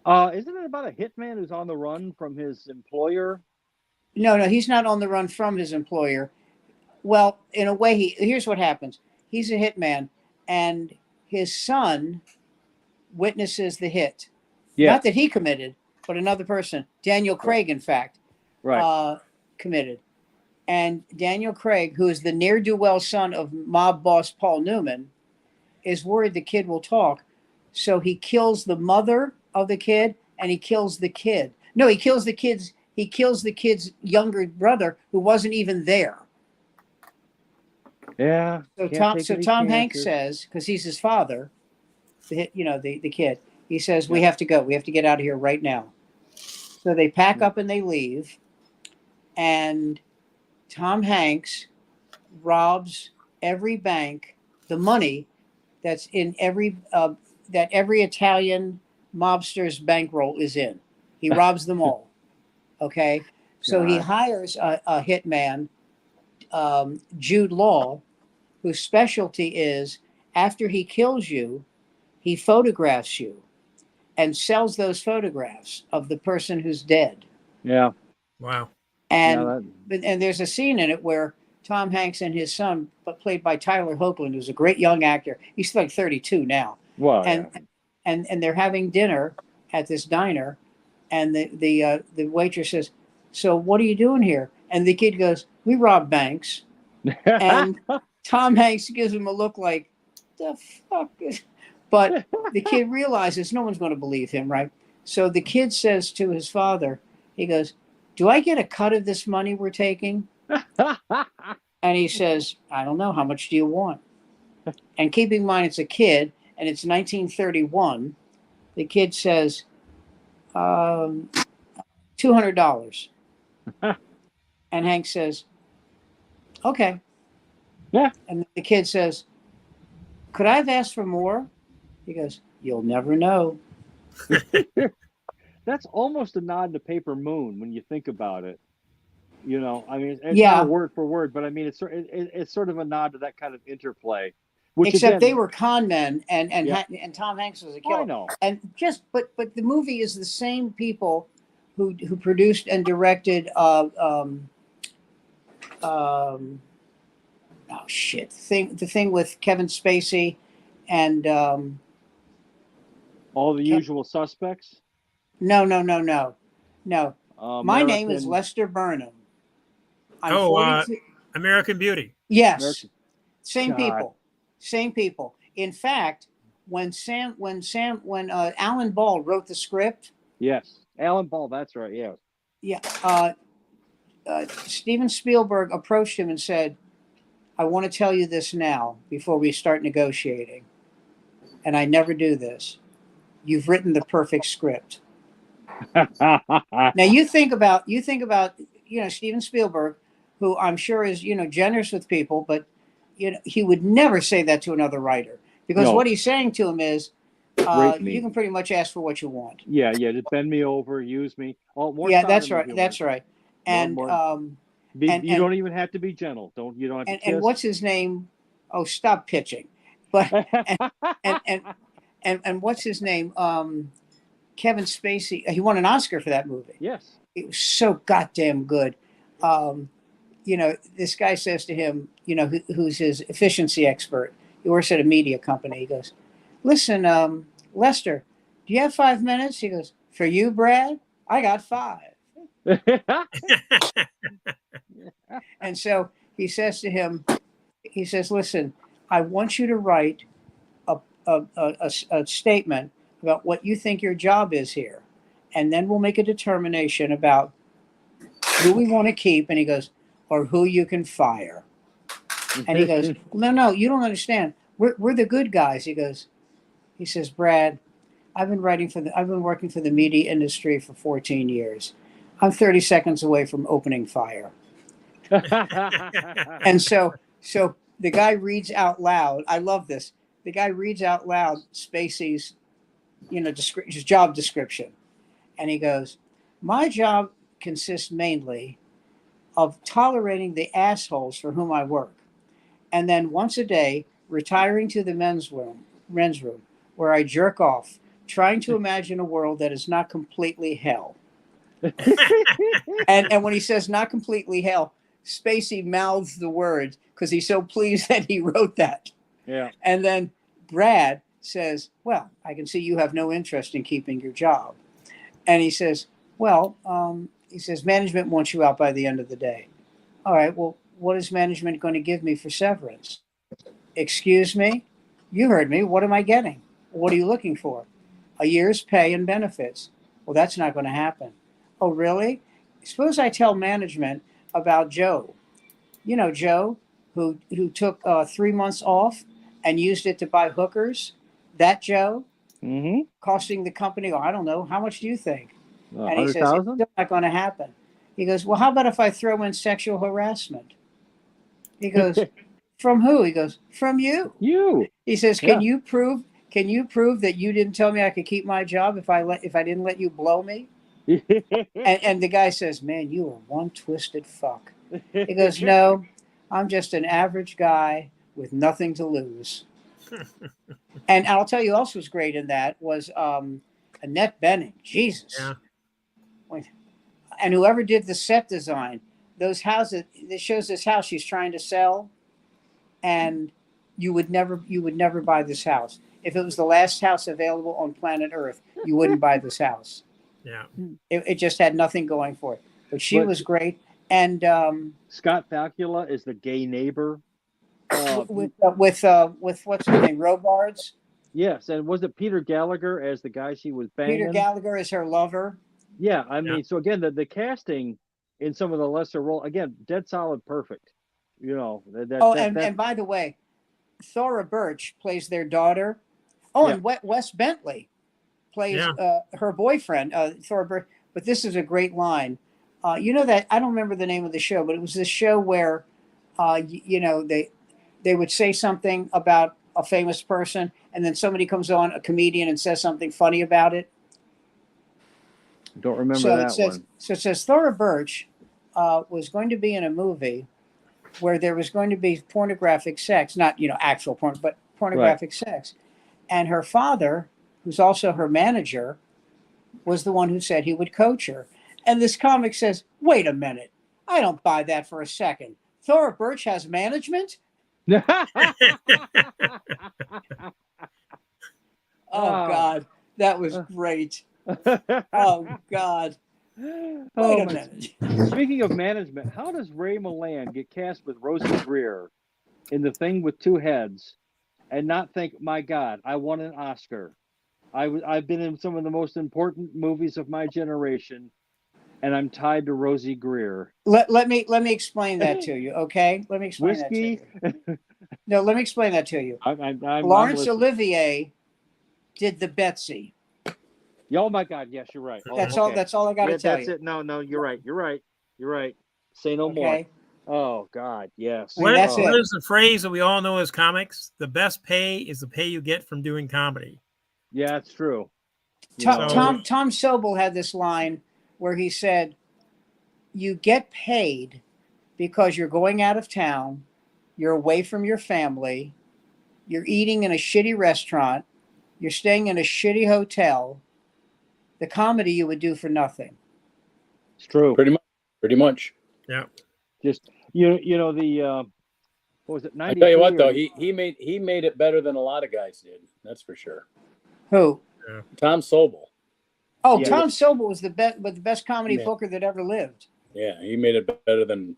Isn't it about a hitman who's on the run from his employer? No, he's not on the run from his employer. Well, in a way, here's what happens. He's a hitman, and his son witnesses the hit. Yeah. Not that he committed, but another person, Daniel Craig, in fact, committed. And Daniel Craig, who is the ne'er-do-well son of mob boss Paul Newman, is worried the kid will talk. So he kills the mother of the kid, and he kills the kid. No, he kills the kid's younger brother, who wasn't even there. Yeah. So Tom Hanks says, because he's his father, the kid, he says, we have to go. We have to get out of here right now. So they pack up and they leave. And Tom Hanks robs every bank, the money that's in every Italian mobster's bankroll is in. He robs them all. Okay. So he hires a hitman, Jude Law, whose specialty is after he kills you, he photographs you and sells those photographs of the person who's dead. Yeah. Wow. And there's a scene in it where Tom Hanks and his son, but played by Tyler Hoechlin, who's a great young actor. He's like 32 now. Well, and they're having dinner at this diner, and the waitress says, "So what are you doing here?" And the kid goes, "We rob banks." And Tom Hanks gives him a look like, "The fuck?" But the kid realizes no one's going to believe him, right? So the kid says to his father, he goes, "Do I get a cut of this money we're taking?" And he says, "I don't know. How much do you want?" And keep in mind, it's a kid, and it's 1931. The kid says, $200. And Hank says, "Okay." Yeah. And the kid says, "Could I have asked for more?" He goes, "You'll never know." That's almost a nod to Paper Moon when you think about it. You know, I mean, it's Yeah. not a word for word, but I mean, it's sort of a nod to that kind of interplay. Which Except again, they were con men, and Yeah. and Tom Hanks was a I killer. know. And but the movie is the same people who produced and directed oh shit, the thing with Kevin Spacey and All the usual suspects. no. My name is American- Lester Burnham. I'm Oh, 42. American Beauty. Yes, American- same God. people, same people. In fact, when Alan Ball wrote the script, Yes, Alan Ball. That's right. Yeah. yeah, Steven Spielberg approached him and said, "I want to tell you this now before we start negotiating, and I never do this. You've written the perfect script." Now you think about Steven Spielberg, who I'm sure is generous with people, but he would never say that to another writer, because No. what he's saying to him is, Rape me. you can pretty much ask for what you want. Yeah, just bend me over, use me. Oh, more Yeah, that's sodomy right. humor. That's right. And More. and You don't even have to be gentle. You don't have to kiss. and what's his name? Oh, stop pitching. But and what's his name? Kevin Spacey. He won an Oscar for that movie. Yes. It was so goddamn good. This guy says to him, who's his efficiency expert. He works at a media company. He goes, "Listen, Lester, do you have 5 minutes?" He goes, "For you, Brad, I got 5." And so he says to him, he says, "Listen, I want you to write a statement about what you think your job is here. And then we'll make a determination about who we want to keep." And he goes, "Or who you can fire." And he goes, No, you don't understand. We're the good guys." He says, "Brad, I've been working for the media industry for 14 years. I'm 30 seconds away from opening fire." And so the guy reads out loud. I love this. The guy reads out loud Spacey's, his job description. And he goes, "My job consists mainly of tolerating the assholes for whom I work. And then once a day, retiring to the men's room where I jerk off, trying to imagine a world that is not completely hell." And when he says not completely hell, Spacey mouths the words because he's so pleased that he wrote that. Yeah. And then Brad says, "Well, I can see you have no interest in keeping your job." And he says, "Well, management wants you out by the end of the day." "All right, well, what is management going to give me for severance?" "Excuse me? You heard me. What am I getting? What are you looking for?" "A year's pay and benefits." "Well, that's not going to happen." "Oh, really? Suppose I tell management about Joe. You know Joe, who took 3 months off and used it to buy hookers? That Joe? Mm-hmm. Costing the company, I don't know, how much do you think?" And he says, "It's 100,000? still not going to happen." He goes, "Well, how about if I throw in sexual harassment?" He goes, "From who?" He goes, "From you." You. He says, Yeah. Can you prove that you didn't tell me I could keep my job if I didn't let you blow me?" And the guy says, "Man, you are one twisted fuck." He goes, "No, I'm just an average guy with nothing to lose." And I'll tell you, also was great in that was Annette Bening. Jesus. Yeah. And whoever did the set design, those houses. It shows this house she's trying to sell, and you would never buy this house. If it was the last house available on planet Earth, you wouldn't buy this house. Yeah. It just had nothing going for it. But she was great. And Scott Bakula is the gay neighbor. With what's his name, Robards. Yes, and was it Peter Gallagher as the guy she was banging? Peter Gallagher is her lover. Yeah, I mean, so again, the casting in some of the lesser role, again, dead solid, perfect. You know. And by the way, Thora Birch plays their daughter. Oh, and Wes Bentley plays her boyfriend, Thora Birch. But this is a great line. You know that I don't remember the name of the show, but it was this show where, they would say something about a famous person, and then somebody comes on, a comedian, and says something funny about it. Don't remember that one. So it says Thora Birch was going to be in a movie where there was going to be pornographic sex, not actual porn, but pornographic sex, and her father, who's also her manager, was the one who said he would coach her. And this comic says, "Wait a minute, I don't buy that for a second. Thora Birch has management." Oh God, that was great. Oh God. Wait a minute. Speaking of management, how does Ray Milland get cast with Rosie Greer in The Thing with Two Heads and not think, my God, I won an Oscar? I've been in some of the most important movies of my generation, and I'm tied to Rosie Greer. Let me explain that to you, okay? Let me explain that to you. No, let me explain that to you. Laurence Olivier did the Betsy. Oh my God! Yes, you're right. That's all I got to tell you. That's it. No, you're right. Say no more. Oh God, yes. What is the phrase that we all know as comics? The best pay is the pay you get from doing comedy. Yeah, that's true. Tom Sobel had this line where he said, "You get paid because you're going out of town, you're away from your family, you're eating in a shitty restaurant, you're staying in a shitty hotel. The comedy you would do for nothing." It's true. Pretty much. Yeah. Just the what was it? 93 I tell you what though, he made it better than a lot of guys did. That's for sure. Who? Yeah. Tom Sobel. Oh, yeah. Tom Sobel was the best comedy booker that ever lived. Yeah, he made it better than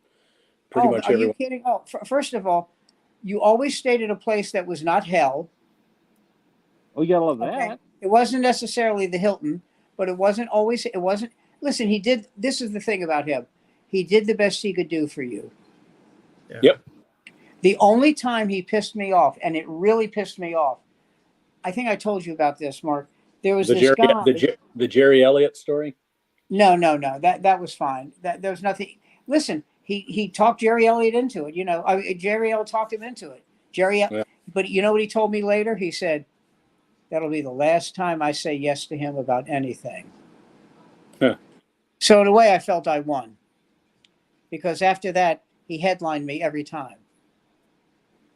pretty much everyone. Are you kidding? Oh, first of all, you always stayed at a place that was not hell. Oh, you gotta love that. It wasn't necessarily the Hilton, but it wasn't. Listen, he did. This is the thing about him. He did the best he could do for you. Yeah. Yep. The only time he pissed me off, and it really pissed me off, I think I told you about this, Mark. There was this guy. The Jerry Elliott story? No. That was fine. There was nothing. Listen, he talked Jerry Elliott into it. Jerry Elliott talked him into it. But you know what he told me later? He said, "That'll be the last time I say yes to him about anything." Huh. So in a way, I felt I won, because after that, he headlined me every time,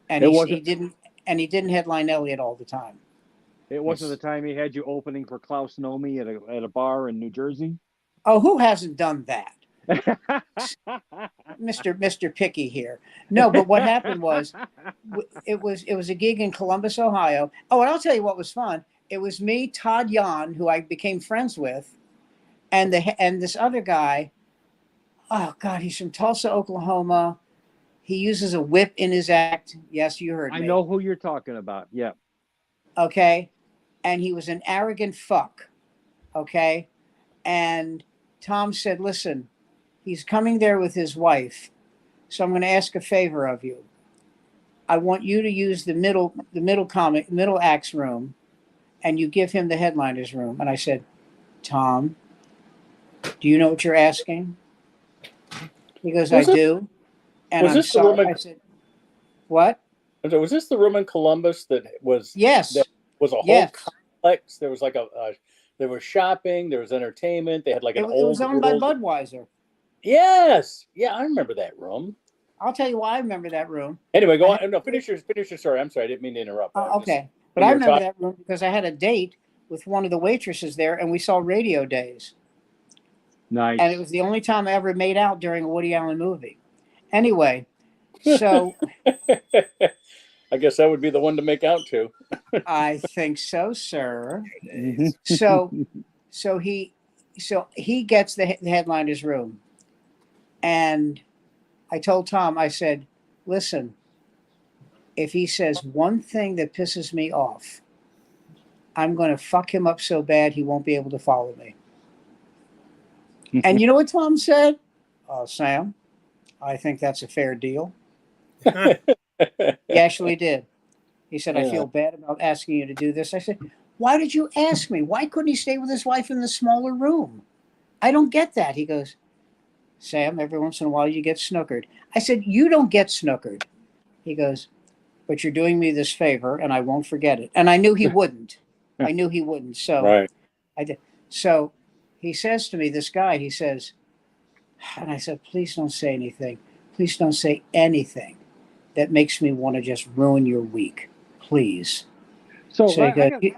and he didn't headline Elliott all the time. It wasn't the time he had you opening for Klaus Nomi at a bar in New Jersey. Oh, who hasn't done that? Mr. Picky here. No, but what happened was, it was a gig in Columbus, Ohio. Oh, and I'll tell you what was fun. It was me, Todd Yan, who I became friends with, and this other guy. Oh God, he's from Tulsa, Oklahoma. He uses a whip in his act. Yes, you heard me. I know who you're talking about. Yeah. Okay, and he was an arrogant fuck. Okay, and Tom said, "Listen, he's coming there with his wife, so I'm going to ask a favor of you. I want you to use the middle acts room, and you give him the headliner's room." And I said, "Tom, do you know what you're asking?" He goes, "I do." And I said, "What?" Was this the room in Columbus that was? Yes. That was a whole complex. There was like there was shopping. There was entertainment. They had like it was owned by Budweiser. Yes. Yeah, I remember that room. I'll tell you why I remember that room. Anyway, go on. No, finish your story. I'm sorry, I didn't mean to interrupt. Okay, but I remember that room because I had a date with one of the waitresses there, and we saw Radio Days. Nice. And it was the only time I ever made out during a Woody Allen movie. Anyway, so I guess that would be the one to make out to. I think so, sir. Mhm. So he gets the headliner's room, and I told Tom, I said, listen, if he says one thing that pisses me off, I'm going to fuck him up so bad he won't be able to follow me. And you know what Tom said? Sam, I think that's a fair deal. He actually did. He said, I feel bad about asking you to do this. I said, why did you ask me? Why couldn't he stay with his wife in the smaller room? I don't get that. He goes, Sam, every once in a while you get snookered. I said, you don't get snookered. He goes, but you're doing me this favor and I won't forget it. And I knew he wouldn't. I knew he wouldn't. So Right. I did. So he says to me, this guy, he says, and I said, please don't say anything. Please don't say anything that makes me want to just ruin your week. Please. So he goes, go ahead,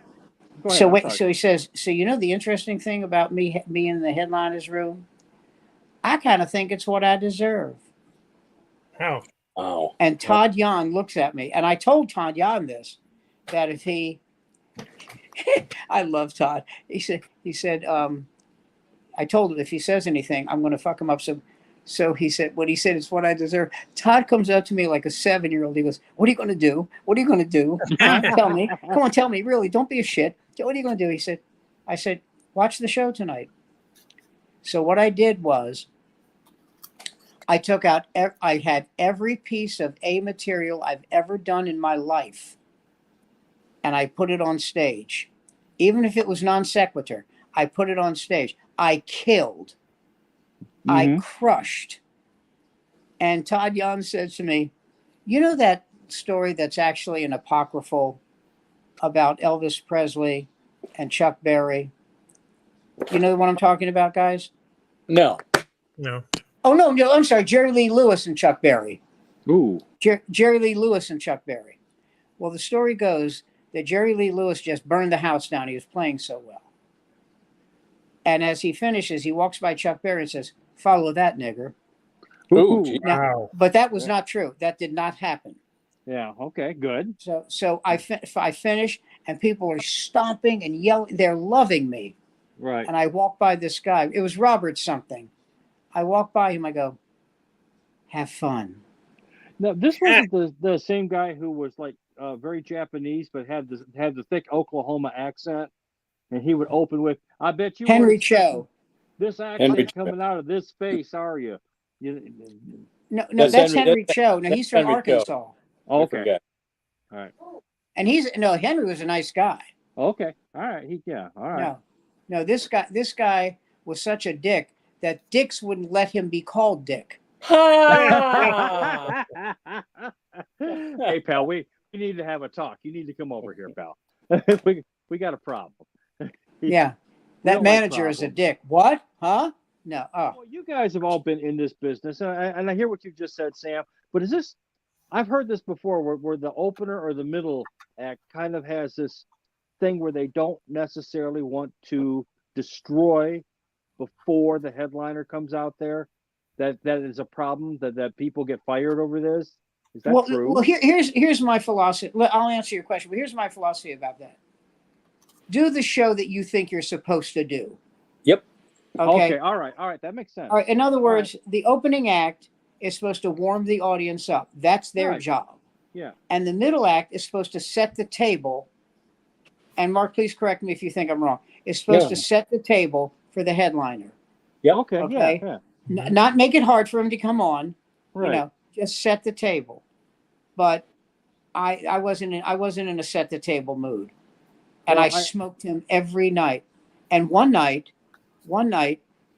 so I'm wait, sorry. so he says, so you know the interesting thing about me in the headliner's room? I kind of think it's what I deserve. How? Wow. And Todd Yon looks at me, and I told Todd Yon this, that if he, I love Todd. He said, I told him if he says anything, I'm going to fuck him up. So he said, what he said is what I deserve. Todd comes up to me like a 7-year-old. He goes, what are you going to do? What are you going to do? Huh? Tell me. Come on, tell me. Really, don't be a shit. What are you going to do? He said, I said, watch the show tonight. So what I did was I took out, I had every piece of A material I've ever done in my life, and I put it on stage. Even if it was non sequitur, I put it on stage. I killed. I crushed. And Todd Yon said to me, you know that story that's actually an apocryphal about Elvis Presley and Chuck Berry? You know what I'm talking about, guys? No. No. Oh, no, I'm sorry. Jerry Lee Lewis and Chuck Berry. Ooh. Jerry Lee Lewis and Chuck Berry. Well, the story goes that Jerry Lee Lewis just burned the house down. He was playing so well. And as he finishes, he walks by Chuck Berry and says, follow that, nigger. Ooh, Now, Wow. but that was not true. That did not happen. Yeah. Okay. Good. So I finish, and people are stomping and yelling. They're loving me. Right. And I walk by this guy. It was Robert something. I walk by him. I go, have fun. Now, this wasn't the same guy who was like very Japanese, but had the thick Oklahoma accent, and he would open with, "I bet you Henry weren't expecting Cho. this accent Henry coming out of this face, are you?" No, That's Henry Henry- Cho. No, he's from Henry Cho. Arkansas. I Okay. forget. All right. And Henry was a nice guy. Okay. All right. All right. No, this guy was such a dick that dicks wouldn't let him be called Dick. Ha! Hey, pal, we need to have a talk. You need to come over here, pal. we got a problem. Yeah, We that don't like manager is a problems. dick. What? Huh? No. Oh, Well, you guys have all been in this business, and I hear what you just said, Sam. But is this? I've heard this before, where the opener or the middle act kind of has this thing where they don't necessarily want to destroy before the headliner comes out there. That is a problem. That people get fired over this. Is that true? Well, here's my philosophy. I'll answer your question, but here's my philosophy about that. Do the show that you think you're supposed to do. Yep. Okay. All right. That makes sense. All right. In other words, the opening act is supposed to warm the audience up. That's their Right. job. Yeah. And the middle act is supposed to set the table. And Mark, please correct me if you think I'm wrong. It's supposed to set the table for the headliner. Yep. Okay. Okay. Yeah. Not make it hard for him to come on. Right. You know, just set the table. But I wasn't in a set the table mood. And Well, I smoked him every night. And one night,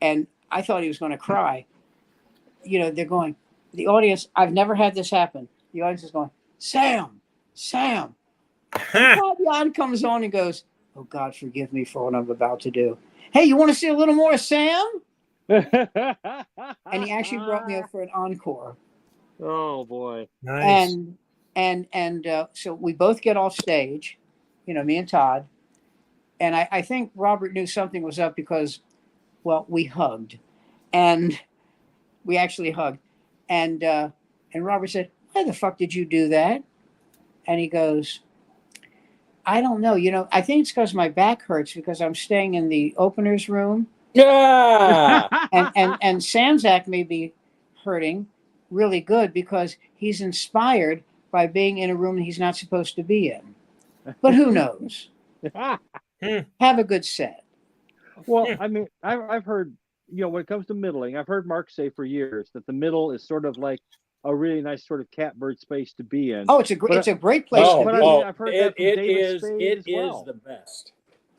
and I thought he was going to cry. You know, they're going, the audience, I've never had this happen. The audience is going, Sam. And Todd Yon comes on and goes, oh, God, forgive me for what I'm about to do. Hey, you want to see a little more of Sam? And he actually brought me up for an encore. Oh boy! Nice. And so we both get off stage, you know, me and Todd. And I think Robert knew something was up because, well, we hugged. And we actually hugged. And Robert said, "Why the fuck did you do that?" And he goes, "I don't know. I think it's because my back hurts because I'm staying in the opener's room. Yeah. And Sanzak may be hurting really good because he's inspired by being in a room he's not supposed to be in. But who knows? Have a good set." Well, I mean, I've heard, when it comes to middling, I've heard Mark say for years that the middle is sort of like a really nice sort of catbird space to be in. Oh, it's a great place to but be. I mean, I've heard that from it David is Spade as well. the best.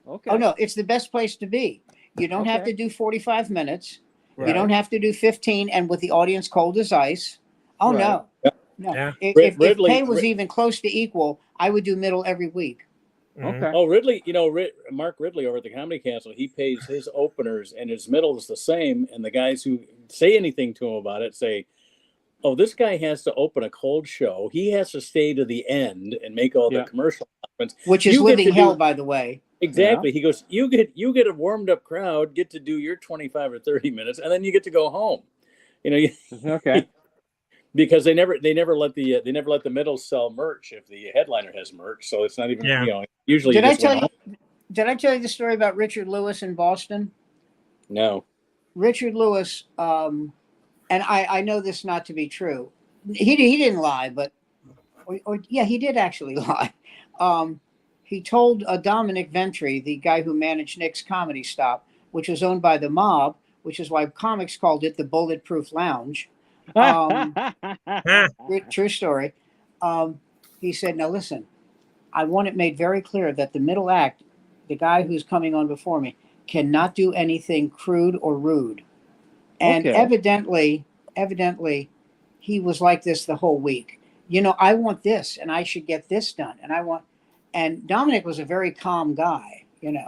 Okay. Oh no, it's the best place to be. You don't have to do 45 minutes. Right. You don't have to do 15 and with the audience cold as ice. Oh Right. no. Yep. No. Yeah. If pay was even close to equal, I would do middle every week. Okay. Oh, Ridley, Mark Ridley over at the Comedy Castle, he pays his openers and his middle is the same. And the guys who say anything to him about it say, "Oh, this guy has to open a cold show. He has to stay to the end and make all the commercial comments." Which is living hell, by the way. Exactly. Yeah. He goes, you get a warmed up crowd, get to do your 25 or 30 minutes, and then you get to go home. Okay. Because they never let the middle sell merch if the headliner has merch, so it's not even usually. Did I tell you the story about Richard Lewis in Boston? No. Richard Lewis, and I know this not to be true. He didn't lie, but he did actually lie. He told Dominic Ventry, the guy who managed Nick's Comedy Stop, which was owned by the mob, which is why comics called it the Bulletproof Lounge. True story. He said, "Now listen, I want it made very clear that the middle act, the guy who's coming on before me, cannot do anything crude or rude." And evidently, he was like this the whole week. I want this, and I should get this done, and Dominic was a very calm guy.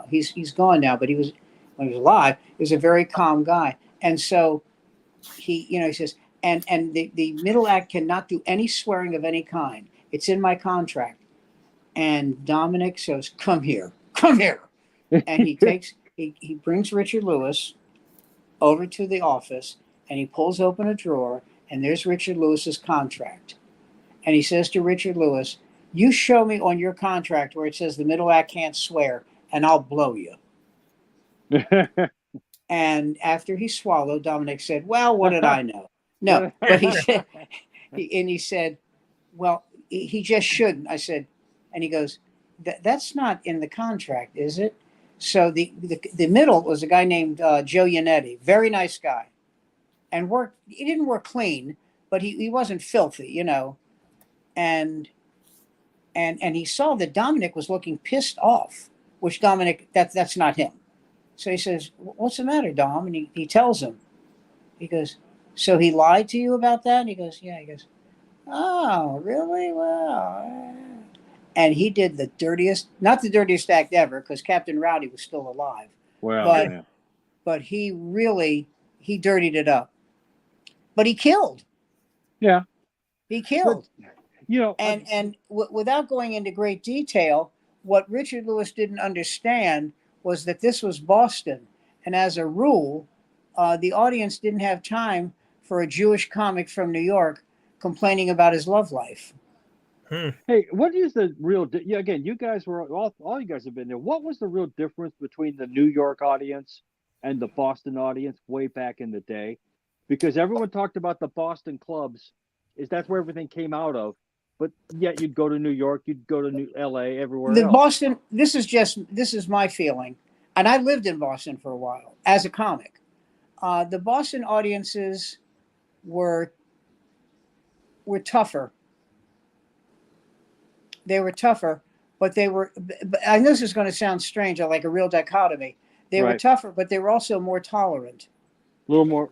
He's gone now, but when he was alive, he was a very calm guy. And so he says, and the middle act cannot do any swearing of any kind. It's in my contract. And Dominic says, come here. And he brings Richard Lewis over to the office, and he pulls open a drawer, and there's Richard Lewis's contract. And he says to Richard Lewis, "You show me on your contract where it says the middle act can't swear, and I'll blow you." And after he swallowed, Dominic said, "Well, what did I know?" No, but he said, "Well, he just shouldn't." I said, and he goes, "That's not in the contract, is it?" So the middle was a guy named Joe Yannetti, very nice guy, and he didn't work clean, but he wasn't filthy, and he saw that Dominic was looking pissed off, which Dominic, that's not him. So he says, "What's the matter, Dom?" And he tells him. He goes, "So he lied to you about that?" And he goes, "Yeah." He goes, "Oh, really? Well." And he did not the dirtiest act ever, because Captain Rowdy was still alive. Well, but he dirtied it up. But he killed. Yeah. He killed. But, without going into great detail, what Richard Lewis didn't understand was that this was Boston. And as a rule, the audience didn't have time for a Jewish comic from New York complaining about his love life. Hey, what is the real? Again, you guys were all you guys have been there. What was the real difference between the New York audience and the Boston audience way back in the day? Because everyone talked about the Boston clubs, that's where everything came out of. But yet you'd go to New York, you'd go to LA, everywhere else. Boston. This is my feeling, and I lived in Boston for a while as a comic. The Boston audiences were tougher. They were tougher, but they were. I know this is going to sound strange, like a real dichotomy. They were tougher, but they were also more tolerant. A little more,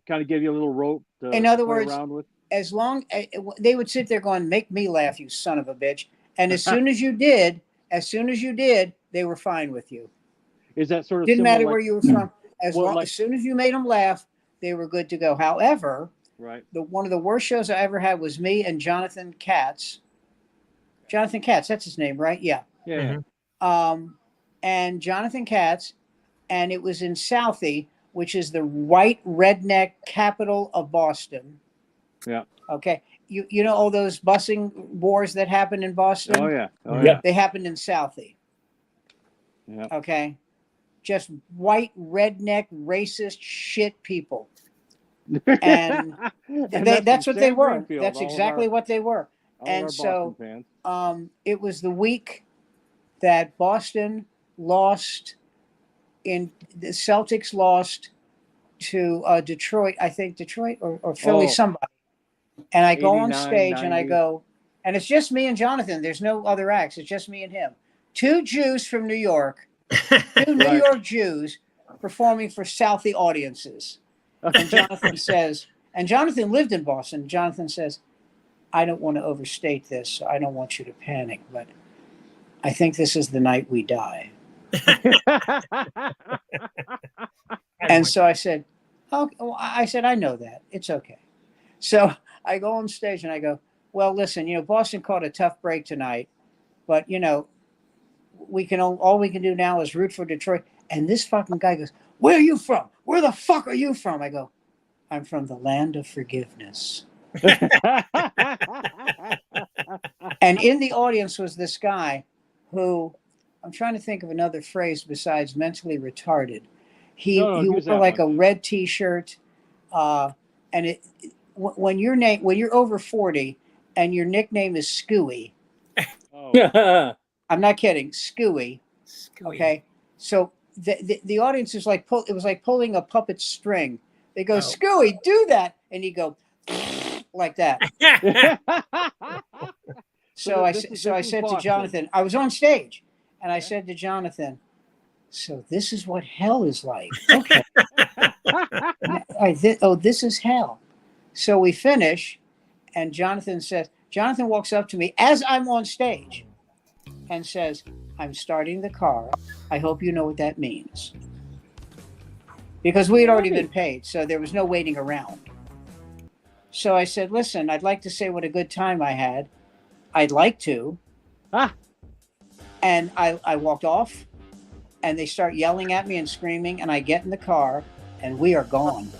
kind of give you a little rope to in other play words, around with. As long they would sit there going, "Make me laugh, you son of a bitch," and as soon as you did, they were fine with you. Is that sort of didn't matter where you were from? As soon as you made them laugh, they were good to go. However, one of the worst shows I ever had was me and Jonathan Katz. Jonathan Katz, that's his name, right? Yeah. Yeah. And Jonathan Katz, and it was in Southie, which is the white redneck capital of Boston. Yeah. Okay. You know all those busing wars that happened in Boston? Oh yeah. Oh Yeah. yeah. They happened in Southie. Yeah. Okay. Just white redneck racist shit people. And that's what they were. That's exactly what they were. And so it was the week that Boston lost the Celtics lost to Detroit, I think Detroit or Philly, somebody. And I go on stage 90. And I go, and it's just me and Jonathan. There's no other acts. It's just me and him. 2 Jews from New York, 2 New York Jews performing for Southie audiences. And Jonathan says, and Jonathan lived in Boston. Jonathan says, I don't want to overstate this, so I don't want you to panic, but I think this is the night we die. And so I said, oh, I know that. It's okay. So I go on stage and I go, well, listen, Boston caught a tough break tonight, but all we can do now is root for Detroit. And this fucking guy goes, where are you from? Where the fuck are you from? I go, I'm from the land of forgiveness. And in the audience was this guy who, I'm trying to think of another phrase besides mentally retarded. He wore like a red T-shirt, and when you're over 40 and your nickname is Scooey. Oh. I'm not kidding, Scooey. Okay, so the audience is like it was like pulling a puppet string. They go, Scooey, do that, and you go like that. So I said to Jonathan, I was on stage, and I said to Jonathan, so this is what hell is like. Okay. This is hell. So we finish, and Jonathan walks up to me as I'm on stage and says, I'm starting the car. I hope you know what that means. Because we had already been paid, so there was no waiting around. So I said, listen, I'd like to say what a good time I had. I'd like to. And I walked off, and they start yelling at me and screaming, and I get in the car, and we are gone.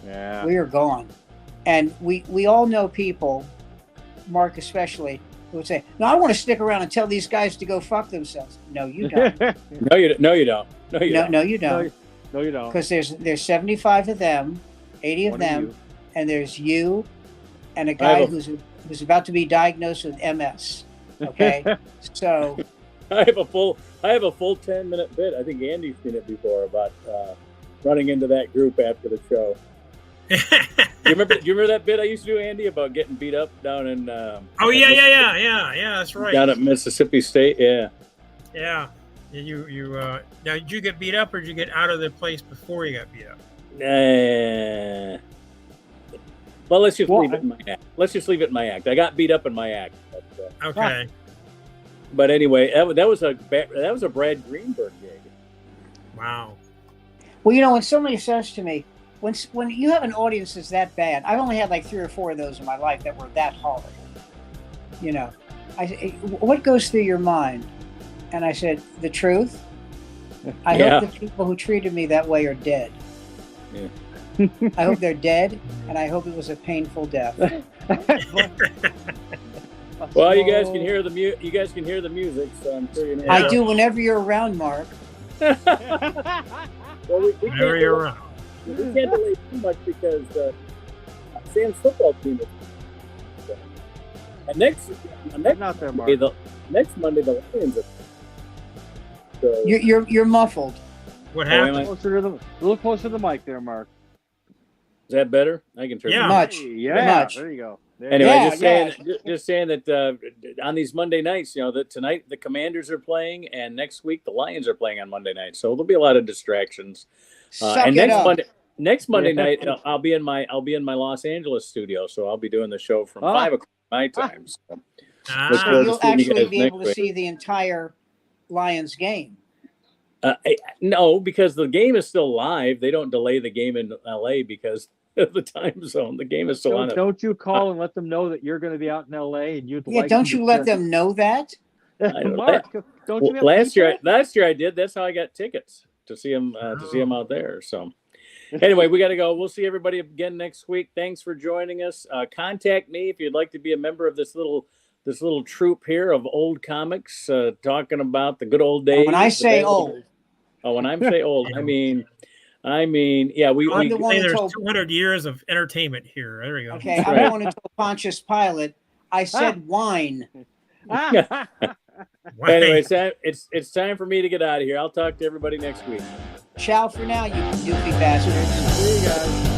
Yeah. We are gone. And we all know people, Mark especially, who would say, no, I want to stick around and tell these guys to go fuck themselves. No, you don't. No, you don't. No, you don't. No, you don't. No, you don't. Because there's 75 of them, 80 of them, and there's you and a guy who's about to be diagnosed with MS. Okay, so I have a full 10-minute bit. I think Andy's seen it before about running into that group after the show. Do you remember that bit I used to do, Andy, about getting beat up down in? Yeah. That's right. Down at Mississippi State, yeah. Yeah. You now, did you get beat up or did you get out of the place before you got beat up? Well, let's just leave it in my act. Let's just leave it in my act. I got beat up in my act. But, okay. But anyway, that was a Brad Greenberg gig. Wow. Well, when somebody says to me, when you have an audience that's that bad, I've only had like 3 or 4 of those in my life that were that horrible. What goes through your mind? And I said, the truth. I hope the people who treated me that way are dead. Yeah. I hope they're dead, and I hope it was a painful death. Well, you guys can hear the music, so I'm sure you know. I do whenever you're around, Mark. Well, whenever you're around. We can't delay too much because Sam's football team is. And next Monday, the Lions are. So, you're muffled. What happened? A little closer to the mic there, Mark. Is that better? I can turn it much. Much. There you go. Anyway, just saying that on these Monday nights, that tonight the Commanders are playing, and next week the Lions are playing on Monday night. So there'll be a lot of distractions. And next Monday night, I'll be in my Los Angeles studio, so I'll be doing the show from 5 o'clock my time. So you'll actually be able to see the entire Lions game. No, because the game is still live. They don't delay the game in LA because of the time zone. The game is still on. Don't you call and let them know that you're going to be out in LA and you'd like? Don't you let them know that? Mark, don't you? Last year I did. That's how I got tickets to see him. To see him out there. So Anyway, we got to go. We'll see everybody again next week. Thanks for joining us. Contact me if you'd like to be a member of this little troupe here of old comics talking about the good old days. When I say old, when I say old, I mean, yeah. I'm the one there's that told 200 years of entertainment here. There you go. Okay, I'm the one who told Pontius Pilate. I said wine. Anyway, it's time for me to get out of here. I'll talk to everybody next week. Ciao for now, you goofy bastards. See you guys.